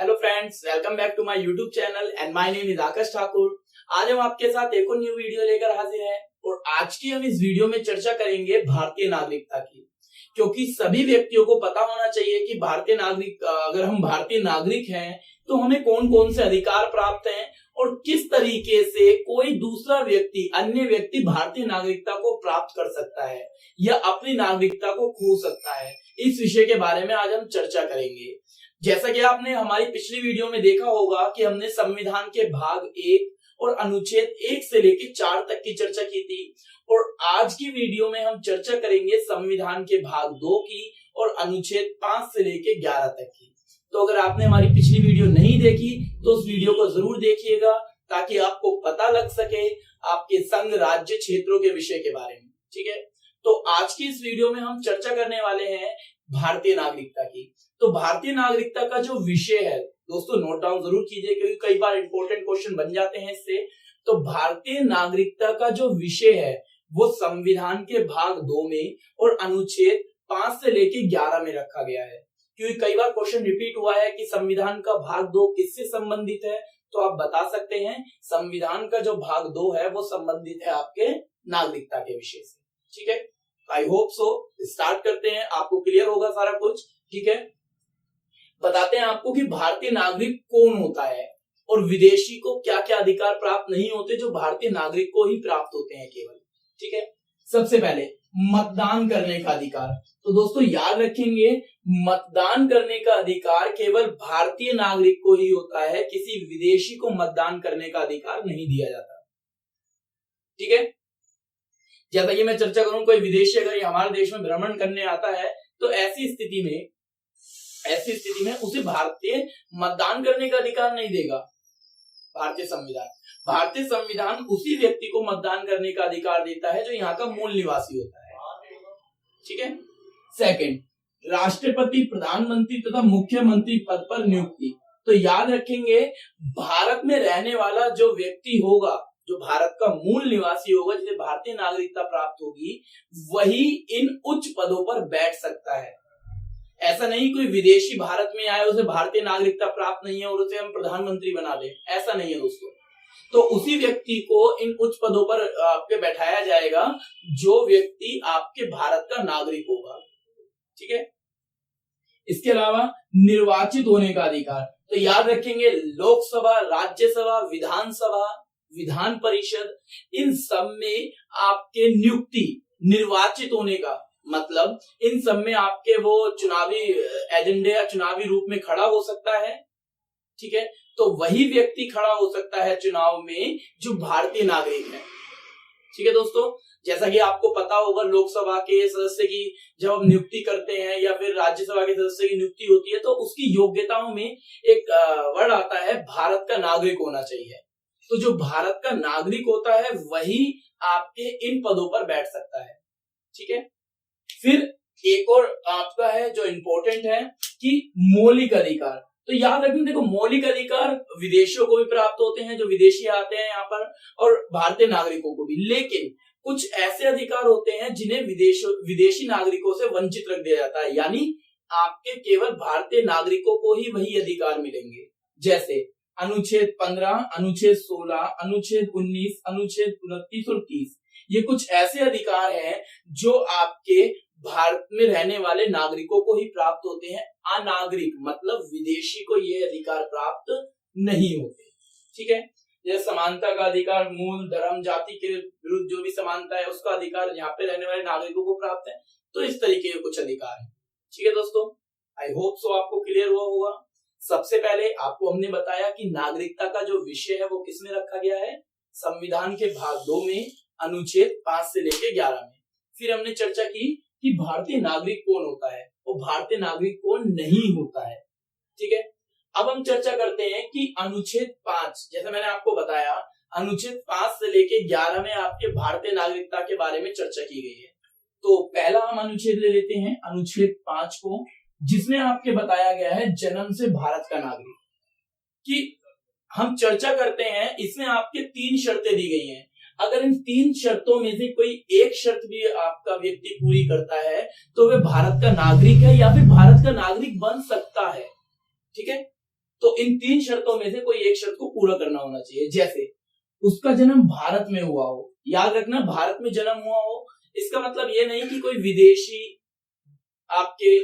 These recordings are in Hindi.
Hello friends, welcome back to my YouTube channel and my name is Akash Thakur. आज हम आपके साथ एक और न्यू वीडियो लेकर हाजिर हैं और आज की हम इस वीडियो में चर्चा करेंगे भारतीय नागरिकता की, क्योंकि सभी व्यक्तियों को पता होना चाहिए कि अगर हम भारतीय नागरिक हैं तो हमें कौन कौन से अधिकार प्राप्त हैं और किस तरीके से कोई दूसरा अन्य व्यक्ति भारतीय नागरिकता को प्राप्त कर सकता है या अपनी नागरिकता को खो सकता है। इस विषय के बारे में आज हम चर्चा करेंगे। जैसा कि आपने हमारी पिछली वीडियो में देखा होगा कि हमने संविधान के भाग 1 और अनुच्छेद 1 से लेकर 4 तक की चर्चा की थी और आज की वीडियो में हम चर्चा करेंगे संविधान के भाग 2 की और अनुच्छेद 5 से लेकर 11 तक की। तो अगर आपने हमारी पिछली वीडियो नहीं देखी तो उस वीडियो को जरूर देखिएगा ताकि आपको पता लग सके आपके संघ राज्य क्षेत्रों के विषय के बारे में। ठीक है, तो आज की इस वीडियो में हम चर्चा करने वाले हैं भारतीय नागरिकता की। तो भारतीय नागरिकता का जो विषय है दोस्तों, नोट डाउन जरूर कीजिए क्योंकि कई बार इंपॉर्टेंट क्वेश्चन बन जाते हैं इससे। तो भारतीय नागरिकता का जो विषय है वो संविधान के भाग 2 में और अनुच्छेद 5 से लेके 11 में रखा गया है। क्योंकि कई बार क्वेश्चन रिपीट हुआ है कि संविधान का भाग 2 किससे संबंधित है, तो आप बता सकते हैं संविधान का जो भाग 2 है वो संबंधित है आपके नागरिकता के विषय से। ठीक है, आई होप सो। स्टार्ट करते हैं, आपको क्लियर होगा सारा कुछ। ठीक है, बताते हैं आपको कि भारतीय नागरिक कौन होता है और विदेशी को क्या क्या अधिकार प्राप्त नहीं होते जो भारतीय नागरिक को ही प्राप्त होते हैं केवल। ठीक है, सबसे पहले मतदान करने का अधिकार। तो दोस्तों याद रखेंगे, मतदान करने का अधिकार केवल भारतीय नागरिक को ही होता है, किसी विदेशी को मतदान करने का अधिकार नहीं दिया जाता। ठीक है, जैसा कि मैं चर्चा करूं, कोई विदेशी अगर हमारे देश में भ्रमण करने आता है तो ऐसी स्थिति में उसे भारतीय मतदान करने का अधिकार नहीं देगा भारतीय संविधान उसी व्यक्ति को मतदान करने का अधिकार देता है जो यहाँ का मूल निवासी होता है। ठीक है, सेकंड, राष्ट्रपति, प्रधानमंत्री तथा मुख्यमंत्री पद पर नियुक्ति। तो याद रखेंगे, भारत में रहने वाला जो व्यक्ति होगा, जो भारत का मूल निवासी होगा, जिसे भारतीय नागरिकता प्राप्त होगी, वही इन उच्च पदों पर बैठ सकता है। ऐसा नहीं कोई विदेशी भारत में आए, उसे भारतीय नागरिकता प्राप्त नहीं है और उसे हम प्रधानमंत्री बना दें, ऐसा नहीं है दोस्तों। तो उसी व्यक्ति को इन उच्च पदों पर आपके बैठाया जाएगा जो व्यक्ति आपके भारत का नागरिक होगा। ठीक है, इसके अलावा निर्वाचित होने का अधिकार। तो याद रखेंगे, लोकसभा, राज्यसभा, विधानसभा, विधान परिषद, इन सब में आपके निर्वाचित होने का मतलब इन सब में आपके वो चुनावी एजेंडे या चुनावी रूप में खड़ा हो सकता है। ठीक है, तो वही व्यक्ति खड़ा हो सकता है चुनाव में जो भारतीय नागरिक है। ठीक है दोस्तों, जैसा कि आपको पता होगा, लोकसभा के सदस्य की जब हम नियुक्ति करते हैं या फिर राज्यसभा के सदस्य की नियुक्ति होती है तो उसकी योग्यताओं में एक वर्ड आता है, भारत का नागरिक होना चाहिए। तो जो भारत का नागरिक होता है वही आपके इन पदों पर बैठ सकता है। ठीक है, फिर एक और आपका है जो इंपॉर्टेंट है कि मौलिक अधिकार। तो याद रखना, देखो मौलिक अधिकार विदेशियों को भी प्राप्त होते हैं, जो विदेशी आते हैं यहाँ पर, और भारतीय नागरिकों को भी। लेकिन कुछ ऐसे अधिकार होते हैं जिन्हें विदेशी नागरिकों से वंचित रख दिया जाता है, यानी आपके केवल भारतीय नागरिकों को ही वही अधिकार मिलेंगे। जैसे अनुच्छेद 15, अनुच्छेद 16, अनुच्छेद 19, अनुच्छेद 29 और 30। ये कुछ ऐसे अधिकार हैं जो आपके भारत में रहने वाले नागरिकों को ही प्राप्त होते हैं। अनागरिक मतलब विदेशी को ये अधिकार प्राप्त नहीं होते। ठीक है, जैसे समानता का अधिकार, मूल, धर्म, जाति के विरुद्ध जो भी समानता है उसका अधिकार यहाँ पे रहने वाले नागरिकों को प्राप्त है। तो इस तरीके के कुछ अधिकार हैं। ठीक है दोस्तों, आई होप सो आपको क्लियर हुआ होगा। सबसे पहले आपको हमने बताया कि नागरिकता का जो विषय है वो किसमें रखा गया है, संविधान के भाग 2 में अनुच्छेद 5 से लेकर 11 में। फिर हमने चर्चा की कि भारतीय नागरिक कौन होता है और भारतीय नागरिक कौन नहीं होता है। ठीक है, अब हम चर्चा करते हैं कि अनुच्छेद 5, जैसे मैंने आपको बताया, अनुच्छेद 5 से लेकर 11 में आपके भारतीय नागरिकता के बारे में चर्चा की गई है। तो पहला हम अनुच्छेद ले लेते हैं, अनुच्छेद 5 को, जिसमें आपके बताया गया है जन्म से भारत का नागरिक। कि हम चर्चा करते हैं, इसमें आपके 3 शर्तें दी गई हैं। अगर इन 3 शर्तों में से कोई एक शर्त भी आपका व्यक्ति पूरी करता है तो वह भारत का नागरिक है या फिर भारत का नागरिक बन सकता है। ठीक है, तो इन 3 शर्तों में से कोई एक शर्त को पूरा करना होना चाहिए। जैसे उसका जन्म भारत में हुआ हो, याद रखना भारत में जन्म हुआ हो, इसका मतलब ये नहीं कि कोई विदेशी आपके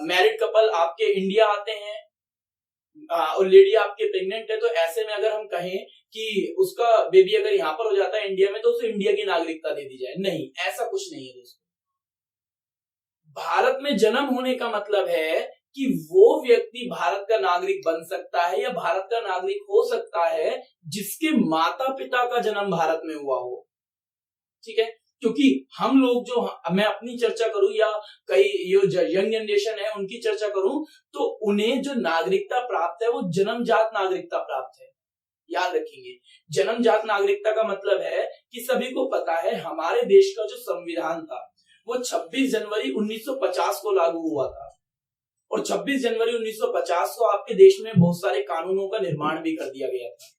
मैरिड कपल आपके इंडिया आते हैं और लेडी आपके प्रेग्नेंट है, तो ऐसे में अगर हम कहें कि उसका बेबी अगर यहाँ पर हो जाता है इंडिया में तो उसे इंडिया की नागरिकता दे दी जाए, नहीं, ऐसा कुछ नहीं है दोस्तों। भारत में जन्म होने का मतलब है कि वो व्यक्ति भारत का नागरिक बन सकता है या भारत का नागरिक हो सकता है जिसके माता पिता का जन्म भारत में हुआ हो, ठीक है। क्योंकि हम लोग जो, मैं अपनी चर्चा करूं या कई ये यंग जनरेशन है उनकी चर्चा करूं, तो उन्हें जो नागरिकता प्राप्त है वो जन्मजात नागरिकता प्राप्त है। याद रखेंगे, जन्मजात नागरिकता का मतलब है कि सभी को पता है हमारे देश का जो संविधान था वो 26 जनवरी 1950 को लागू हुआ था, और 26 जनवरी 1950 को आपके देश में बहुत सारे कानूनों का निर्माण भी कर दिया गया था,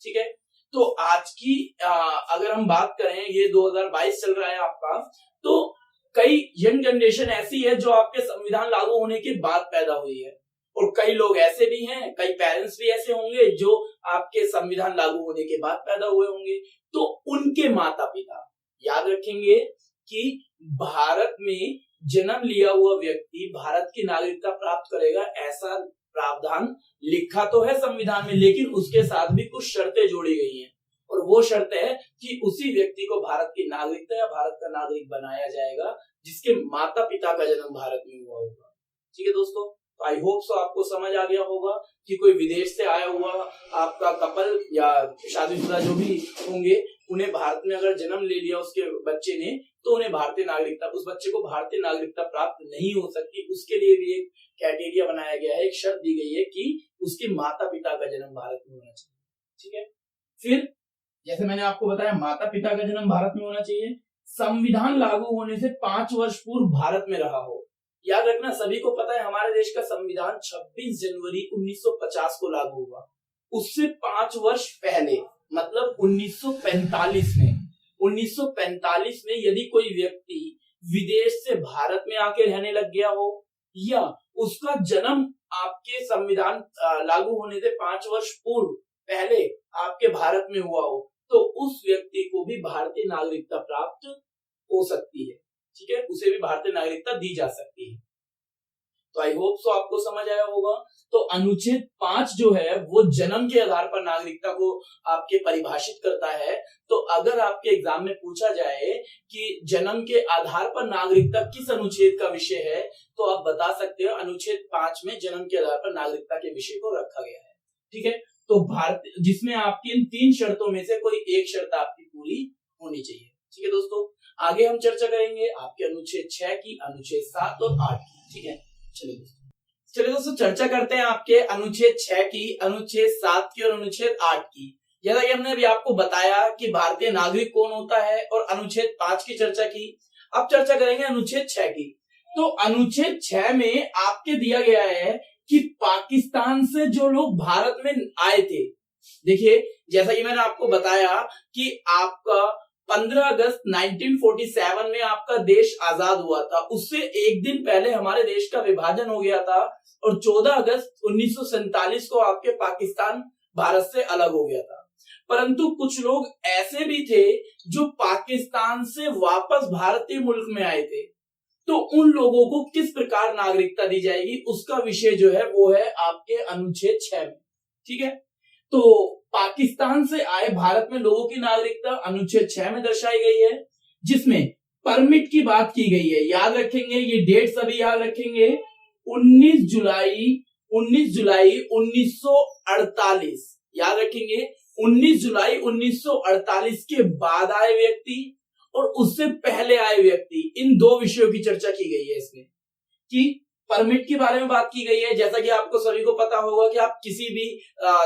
ठीक है। तो आज की अगर हम बात करें, ये 2022 चल रहा है आपका, तो कई यंग जनरेशन ऐसी है जो आपके संविधान लागू होने के बाद पैदा हुई है, और कई लोग ऐसे भी हैं, कई पेरेंट्स भी ऐसे होंगे जो आपके संविधान लागू होने के बाद पैदा हुए होंगे। तो उनके माता पिता, याद रखेंगे कि भारत में जन्म लिया हुआ व्यक्ति भारत की नागरिकता प्राप्त करेगा, ऐसा प्रावधान लिखा तो है संविधान में, लेकिन उसके साथ भी कुछ शर्तें जोड़ी गई हैं, और वो शर्त है कि उसी व्यक्ति को भारत की नागरिकता या भारत का नागरिक बनाया जाएगा जिसके माता पिता का जन्म भारत में हुआ होगा, ठीक है दोस्तों। तो आई होप सो आपको समझ आ गया होगा कि कोई विदेश से आया हुआ आपका कपल या शादीशुदा जो भी होंगे, उन्हें भारत में अगर जन्म ले लिया उसके बच्चे ने, तो उन्हें भारतीय नागरिकता, उस बच्चे को भारतीय नागरिकता प्राप्त नहीं हो सकती। उसके लिए भी एक क्राइटेरिया बनाया गया है, एक शर्त दी गई है कि उसके माता पिता का जन्म भारत में होना चाहिए, ठीक है। फिर जैसे मैंने आपको बताया माता पिता का जन्म भारत में होना चाहिए, संविधान लागू होने से 5 वर्ष पूर्व भारत में रहा हो। याद रखना, सभी को पता है हमारे देश का संविधान 26 जनवरी 1950 को लागू हुआ, उससे 5 वर्ष पहले मतलब 1945 में यदि कोई व्यक्ति विदेश से भारत में आके रहने लग गया हो, या उसका जन्म आपके संविधान लागू होने से 5 वर्ष पूर्व पहले आपके भारत में हुआ हो, तो उस व्यक्ति को भी भारतीय नागरिकता प्राप्त हो सकती है, ठीक है, उसे भी भारतीय नागरिकता दी जा सकती है। तो आई होप सो आपको समझ आया होगा। तो अनुच्छेद 5 जो है वो जन्म के आधार पर नागरिकता को आपके परिभाषित करता है। तो अगर आपके एग्जाम में पूछा जाए कि जन्म के आधार पर नागरिकता किस अनुच्छेद का विषय है, तो आप बता सकते हो अनुच्छेद 5 में जन्म के आधार पर नागरिकता के विषय को रखा गया है, ठीक है। तो भारत, जिसमें आपकी इन 3 शर्तों में से कोई एक शर्त आपकी पूरी होनी चाहिए, ठीक है दोस्तों। आगे हम चर्चा करेंगे आपके अनुच्छेद 6 की, अनुच्छेद 7 और 8 की, ठीक है। चलिए दोस्तों चर्चा करते हैं आपके अनुच्छेद 6 की, अनुच्छेद 7 की और अनुच्छेद 8 की। जैसा कि हमने अभी आपको बताया कि भारतीय नागरिक कौन होता है और अनुच्छेद 5 की चर्चा की, अब चर्चा करेंगे अनुच्छेद 6 की। तो अनुच्छेद 6 में आपके दिया गया है कि पाकिस्तान से जो लोग भारत में आए थे, देखिए जैसा कि मैंने आपको बताया कि आपका 15 अगस्त 1947 में आपका देश आजाद हुआ था, उससे एक दिन पहले हमारे देश का विभाजन हो गया था, और 14 अगस्त 1947 को आपके पाकिस्तान भारत से अलग हो गया था। परंतु कुछ लोग ऐसे भी थे जो पाकिस्तान से वापस भारतीय मुल्क में आए थे, तो उन लोगों को किस प्रकार नागरिकता दी जाएगी, उसका विषय जो है वो है आपके अनुच्छेद 6 में, ठीक है। तो पाकिस्तान से आए भारत में लोगों की नागरिकता अनुच्छेद 6 में दर्शाई गई है, जिसमें परमिट की बात की गई है। याद रखेंगे, ये डेट सभी याद रखेंगे, 19 जुलाई 1948, याद रखेंगे 19 जुलाई 1948 के बाद आए व्यक्ति और उससे पहले आए व्यक्ति, इन 2 विषयों की चर्चा की गई है इसमें, कि परमिट के बारे में बात की गई है। जैसा कि आपको सभी को पता होगा कि आप किसी भी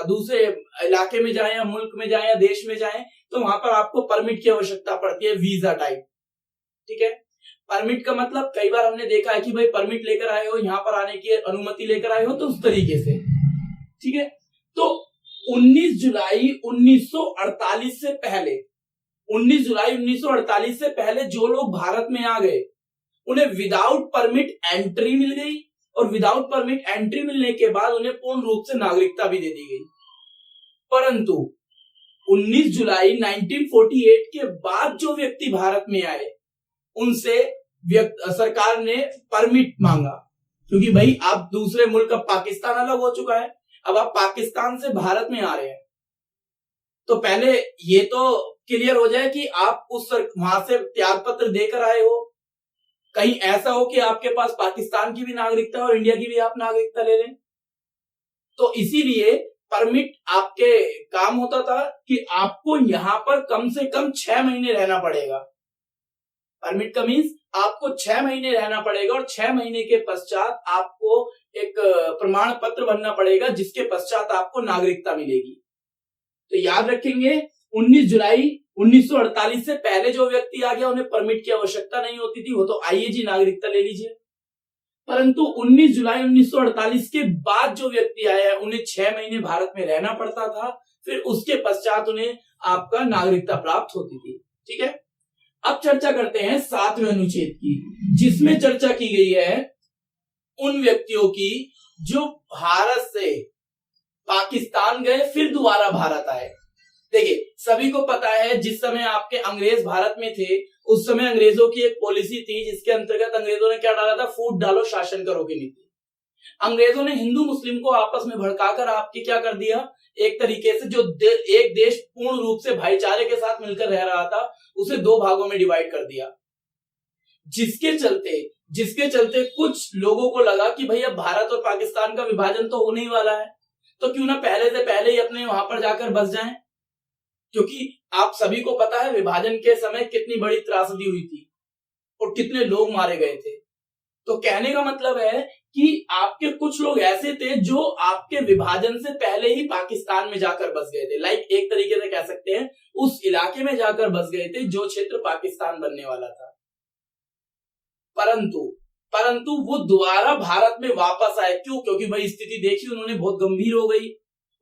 दूसरे इलाके में जाएं या मुल्क में जाएं या देश में जाएं, तो वहां पर आपको परमिट की आवश्यकता पड़ती है, वीजा टाइप, ठीक है। परमिट का मतलब कई बार हमने देखा है कि भाई परमिट लेकर आए हो, यहाँ पर आने की अनुमति लेकर आए हो, तो उस तरीके से, ठीक है। तो 19 जुलाई 1948 से पहले, 19 जुलाई 1948 से पहले जो लोग भारत में आ गए उन्हें विदाउट परमिट एंट्री मिल गई और विदाउट परमिट एंट्री मिलने के बाद उन्हें पूर्ण रूप से नागरिकता भी दे दी गई। परंतु 19 जुलाई 1948 के बाद जो व्यक्ति भारत में आए उनसे सरकार ने परमिट मांगा, क्योंकि भाई आप दूसरे मुल्क का पाकिस्तान अलग हो चुका है, अब आप पाकिस्तान से भारत में आ रहे हैं, तो पहले ये तो क्लियर हो जाए कि आप उस वहां से त्याग पत्र देकर आए हो। कहीं ऐसा हो कि आपके पास पाकिस्तान की भी नागरिकता है और इंडिया की भी आप नागरिकता ले लें। तो इसीलिए परमिट आपके काम होता था कि आपको यहां पर कम से कम 6 महीने रहना पड़ेगा। परमिट का मीन्स आपको 6 महीने रहना पड़ेगा और 6 महीने के पश्चात आपको एक प्रमाण पत्र बनना पड़ेगा जिसके पश्चात आपको नागरिकता मिलेगी। तो याद रखेंगे 19 जुलाई 1948 से पहले जो व्यक्ति आ गया उन्हें परमिट की आवश्यकता नहीं होती थी, वो तो आइए जी नागरिकता ले लीजिए। परंतु 19 जुलाई 1948 के बाद जो व्यक्ति आया उन्हें 6 महीने भारत में रहना पड़ता था, फिर उसके पश्चात उन्हें आपका नागरिकता प्राप्त होती थी। ठीक है, अब चर्चा करते हैं 7वें अनुच्छेद की, जिसमें चर्चा की गई है उन व्यक्तियों की जो भारत से पाकिस्तान गए फिर दोबारा भारत आए। देखिए सभी को पता है जिस समय आपके अंग्रेज भारत में थे उस समय अंग्रेजों की एक पॉलिसी थी जिसके अंतर्गत अंग्रेजों ने क्या डाला था, फूट डालो शासन करो की नीति। अंग्रेजों ने हिंदू मुस्लिम को आपस में भड़काकर आपके क्या कर दिया, एक तरीके से जो एक देश पूर्ण रूप से भाईचारे के साथ मिलकर रह रहा था उसे 2 भागों में डिवाइड कर दिया, जिसके चलते कुछ लोगों को लगा कि भाई अब भारत और पाकिस्तान का विभाजन तो होने ही वाला है, तो क्यों ना पहले से पहले ही अपने वहां पर जाकर बस जाएं। क्योंकि आप सभी को पता है विभाजन के समय कितनी बड़ी त्रासदी हुई थी और कितने लोग मारे गए थे। तो कहने का मतलब है कि आपके कुछ लोग ऐसे थे जो आपके विभाजन से पहले ही पाकिस्तान में जाकर बस गए थे, लाइक एक तरीके से कह सकते हैं उस इलाके में जाकर बस गए थे जो क्षेत्र पाकिस्तान बनने वाला था। परंतु वो दोबारा भारत में वापस आए, क्यों? क्योंकि भाई स्थिति देखी उन्होंने बहुत गंभीर हो गई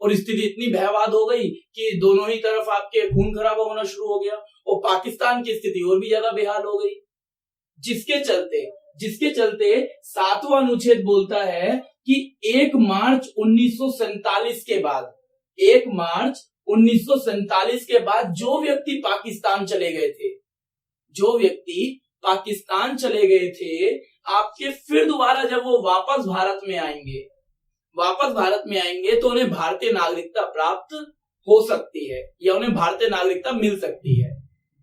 और स्थिति इतनी भयावह हो गई कि दोनों ही तरफ आपके खून खराबा होना शुरू हो गया और पाकिस्तान की स्थिति और भी ज्यादा बेहाल हो गई, जिसके चलते 7वां अनुच्छेद बोलता है कि 1 मार्च 1947 के बाद जो व्यक्ति पाकिस्तान चले गए थे आपके फिर दोबारा जब वो वापस भारत में आएंगे तो उन्हें भारतीय नागरिकता प्राप्त हो सकती है या उन्हें भारतीय नागरिकता मिल सकती है।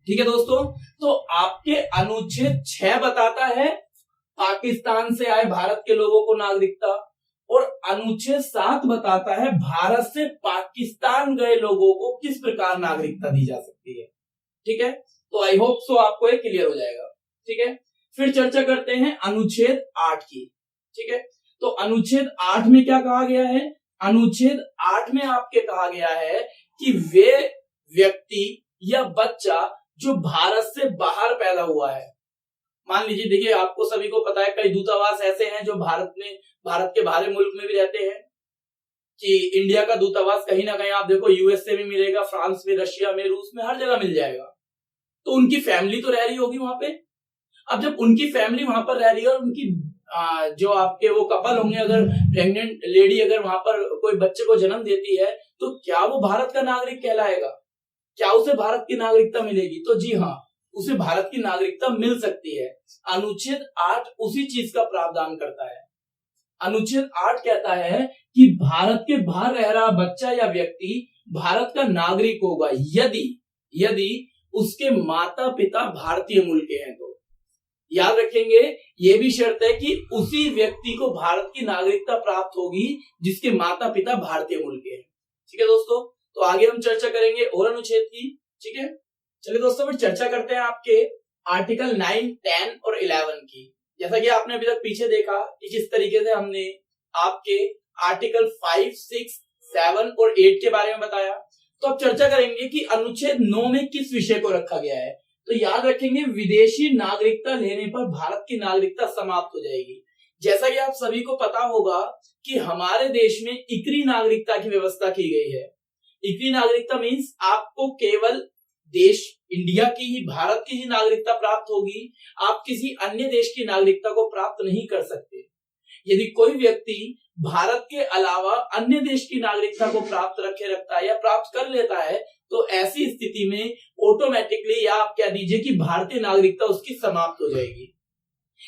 ठीक है दोस्तों, तो आपके अनुच्छेद 6 बताता है पाकिस्तान से आए भारत के लोगों को नागरिकता, और अनुच्छेद 7 बताता है भारत से पाकिस्तान गए लोगों को किस प्रकार नागरिकता दी जा सकती है। ठीक है, तो आई होप सो आपको ये क्लियर हो जाएगा। ठीक है, फिर चर्चा करते हैं अनुच्छेद 8 की। ठीक है, तो अनुच्छेद 8 में क्या कहा गया है? अनुच्छेद 8 में आपके कहा गया है कि वे व्यक्ति या बच्चा जो भारत से बाहर पैदा हुआ है, मान लीजिए, देखिए आपको सभी को पता है कई दूतावास ऐसे हैं जो भारत के बाहरी मुल्क में भी रहते हैं, कि इंडिया का दूतावास कहीं ना कहीं आप देखो यूएसए में मिलेगा, फ्रांस में, रशिया में, रूस में, हर जगह मिल जाएगा। तो उनकी फैमिली तो रह रही होगी वहां पे। अब जब उनकी फैमिली वहां पर रह रही है और उनकी जो आपके वो कपल होंगे, अगर प्रेग्नेंट लेडी अगर वहां पर कोई बच्चे को जन्म देती है तो क्या वो भारत का नागरिक कहलाएगा? क्या उसे भारत की नागरिकता मिलेगी? तो जी हाँ, उसे भारत की नागरिकता मिल सकती है। अनुच्छेद 8 उसी चीज का प्रावधान करता है। अनुच्छेद 8 कहता है कि भारत के बाहर रह रहा बच्चा या व्यक्ति भारत का नागरिक होगा यदि उसके माता पिता भारतीय मूल के हैं। तो याद रखेंगे ये भी शर्त है कि उसी व्यक्ति को भारत की नागरिकता प्राप्त होगी जिसके माता पिता भारतीय मूल के हैं। ठीक है दोस्तों, तो आगे हम चर्चा करेंगे और अनुच्छेद की। ठीक है, चलिए दोस्तों फिर चर्चा करते हैं आपके आर्टिकल 9, 10 और 11 की। जैसा कि आपने अभी तक पीछे देखा कि किस तरीके से हमने आपके आर्टिकल 5, 6, 7 और 8 के बारे में बताया। तो अब चर्चा करेंगे कि अनुच्छेद 9 में किस विषय को रखा गया है। तो याद रखेंगे विदेशी नागरिकता लेने पर भारत की नागरिकता समाप्त हो जाएगी। जैसा कि आप सभी को पता होगा कि हमारे देश में इकरी नागरिकता की व्यवस्था की गई है। इकरी नागरिकता मीन्स आपको केवल देश इंडिया की ही, भारत की ही नागरिकता प्राप्त होगी, आप किसी अन्य देश की नागरिकता को प्राप्त नहीं कर सकते। यदि कोई व्यक्ति भारत के अलावा अन्य देश की नागरिकता को प्राप्त रखता है या प्राप्त कर लेता है, तो ऐसी स्थिति में ऑटोमेटिकली, या आप कह दीजिए कि भारतीय नागरिकता उसकी समाप्त हो जाएगी।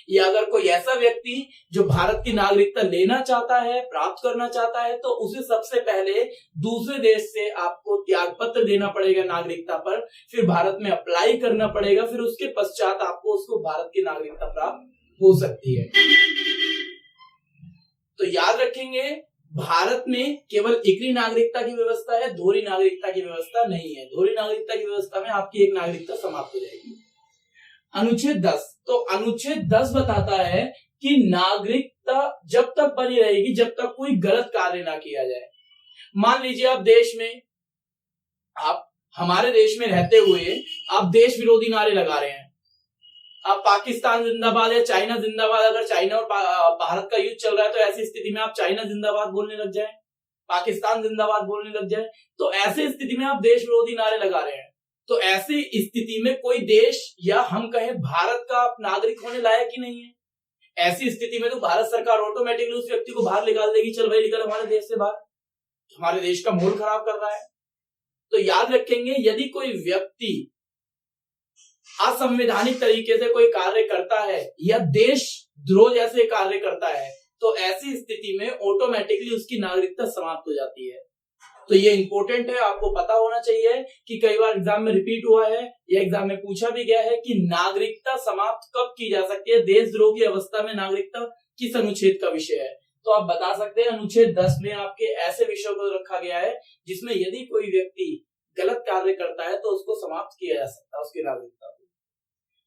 या अगर कोई ऐसा व्यक्ति जो भारत की नागरिकता लेना चाहता है, प्राप्त करना चाहता है, तो उसे सबसे पहले दूसरे देश से आपको त्याग पत्र देना पड़ेगा नागरिकता पर, फिर भारत में अप्लाई करना पड़ेगा, फिर उसके पश्चात आपको उसको भारत की नागरिकता प्राप्त हो सकती है। तो याद रखेंगे, भारत में केवल एकली नागरिकता की व्यवस्था है, दोहरी नागरिकता की व्यवस्था नहीं है। दोहरी नागरिकता की व्यवस्था में आपकी एक नागरिकता समाप्त हो जाएगी। अनुच्छेद 10, तो अनुच्छेद 10 बताता है कि नागरिकता जब तक बनी रहेगी जब तक कोई गलत कार्य ना किया जाए। मान लीजिए आप हमारे देश में रहते हुए आप देश विरोधी नारे लगा रहे हैं, आप पाकिस्तान जिंदाबाद या चाइना जिंदाबाद, अगर चाइना और भारत का युद्ध चल रहा है तो ऐसी स्थिति में आप चाइना जिंदाबाद बोलने लग जाए, पाकिस्तान जिंदाबाद बोलने लग जाए, तो ऐसी स्थिति में आप देश विरोधी नारे लगा रहे हैं। तो ऐसी स्थिति में कोई देश या हम कहें भारत का नागरिक होने लायक ही नहीं है। ऐसी स्थिति में तो भारत सरकार ऑटोमेटिकली उस व्यक्ति को बाहर निकाल देगी, चल भाई निकल हमारे देश से बाहर, हमारे देश का माहौल खराब कर रहा है। तो याद रखेंगे, यदि कोई व्यक्ति असंवैधानिक तरीके से कोई कार्य करता है या देशद्रोह जैसे कार्य करता है, तो ऐसी स्थिति में ऑटोमेटिकली उसकी नागरिकता समाप्त हो जाती है। तो ये इंपॉर्टेंट है, आपको पता होना चाहिए कि कई बार एग्जाम में रिपीट हुआ है या एग्जाम में पूछा भी गया है कि नागरिकता समाप्त कब की जा सकती है, देशद्रोह की अवस्था में नागरिकता किस अनुच्छेद का विषय है। तो आप बता सकते हैं अनुच्छेद 10 में आपके ऐसे विषयों को रखा गया है जिसमें यदि कोई व्यक्ति गलत कार्य करता है तो उसको समाप्त किया जा सकता है उसकी नागरिकता को।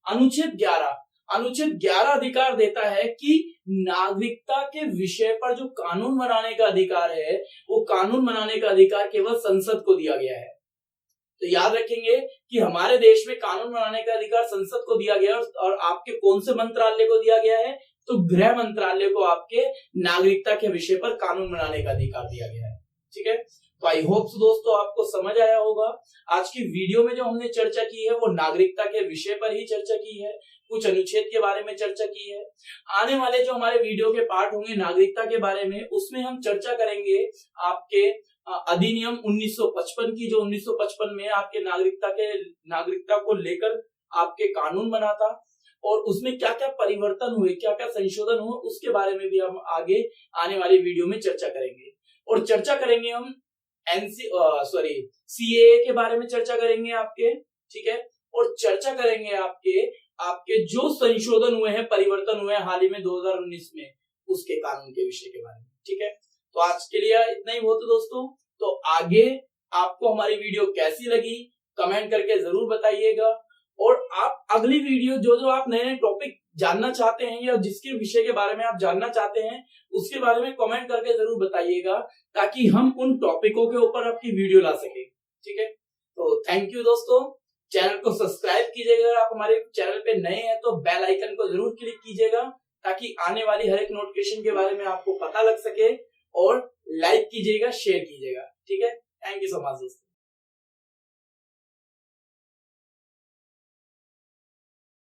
अनुच्छेद 11 अधिकार देता है कि नागरिकता के विषय पर जो कानून बनाने का अधिकार है, वो कानून बनाने का अधिकार केवल संसद को दिया गया है। तो याद रखेंगे कि हमारे देश में कानून बनाने का अधिकार संसद को दिया गया है, और आपके कौन से मंत्रालय को दिया गया है, तो गृह मंत्रालय को आपके नागरिकता के विषय पर कानून बनाने का अधिकार दिया गया है। ठीक है, तो आई होप दोस्तों आपको समझ आया होगा। आज की वीडियो में जो हमने चर्चा की है वो नागरिकता के विषय पर ही चर्चा की है, कुछ अनुच्छेद के बारे में चर्चा की है। आने वाले जो हमारे वीडियो के पार्ट होंगे नागरिकता के बारे में, उसमें हम चर्चा करेंगे आपके अधिनियम 1955 की, जो 1955 में आपके नागरिकता को लेकर आपके कानून बना था, और उसमें क्या क्या परिवर्तन हुए, क्या क्या संशोधन हुए, उसके बारे में भी हम आगे आने वाली वीडियो में चर्चा करेंगे। और चर्चा करेंगे हम CAA के बारे में चर्चा करेंगे आपके, ठीक है, और चर्चा करेंगे आपके जो संशोधन हुए हैं, परिवर्तन हुए हैं हाल ही में 2019 में, उसके कानून के विषय के बारे में। ठीक है, तो आज के लिए इतना ही बहुत है दोस्तों। तो आगे आपको हमारी वीडियो कैसी लगी कमेंट करके जरूर बताइएगा, और आप अगली वीडियो जो आप नए नए टॉपिक जानना चाहते हैं या जिसके विषय के बारे में आप जानना चाहते हैं उसके बारे में कमेंट करके जरूर बताइएगा, ताकि हम उन टॉपिकों के ऊपर आपकी वीडियो ला सके। ठीक है, तो थैंक यू दोस्तों। चैनल को सब्सक्राइब कीजिएगा, अगर आप हमारे चैनल पे नए हैं तो बेल आइकन को जरूर क्लिक कीजिएगा, ताकि आने वाली हर एक नोटिफिकेशन के बारे में आपको पता लग सके, और लाइक कीजिएगा, शेयर कीजिएगा। ठीक है, थैंक यू सो मच दोस्तों।